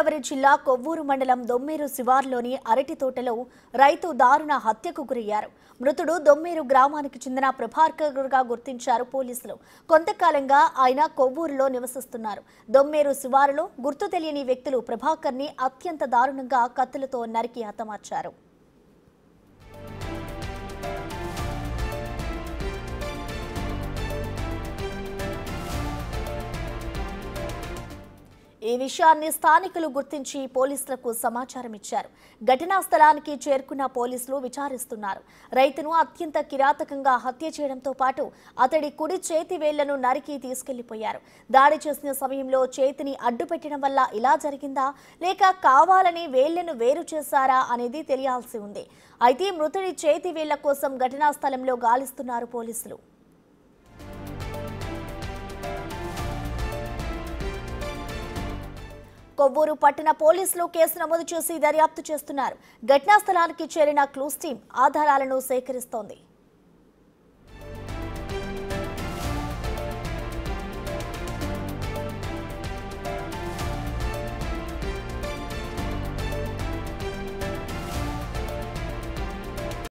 తూర్పుగోదావరి జిల్లా కొవ్వూరు మండలం దొమ్మేరు శివార్లోని అరటి తోటలో రైతు దారుణ హత్యకు గురయ్యారు. మృతుడు దొమ్మేరు గ్రామానికి చెందిన ప్రభాకర్గా గుర్తించారు పోలీసులు. కొంతకాలంగా ఆయన కొవ్వూరులో నివసిస్తున్నారు. దొమ్మేరు శివారులో గుర్తు తెలియని వ్యక్తులు ప్రభాకర్ని అత్యంత దారుణంగా కత్తులతో నరికి హతమార్చారు. ఈ విషయాన్ని స్థానికులు గుర్తించి పోలీసులకు సమాచారం ఇచ్చారు. ఘటనా స్థలానికి చేరుకున్న పోలీసులు విచారిస్తున్నారు. రైతును అత్యంత కిరాతకంగా హత్య చేయడంతో పాటు అతడి కుడి చేతి వేళ్లను నరికి తీసుకెళ్లిపోయారు. దాడి చేసిన సమయంలో చేతిని అడ్డుపెట్టడం వల్ల ఇలా జరిగిందా లేక కావాలని వేళ్లను వేరు చేశారా అనేది తెలియాల్సి ఉంది. అయితే మృతుడి చేతి వేళ్ల కోసం ఘటనా స్థలంలో గాలిస్తున్నారు పోలీసులు. కొవ్వూరు పట్టణ పోలీసులు కేసు నమోదు చేసి దర్యాప్తు చేస్తున్నారు. ఘటనా స్థలానికి చేరిన క్లూస్ టీం ఆధారాలను సేకరిస్తోంది.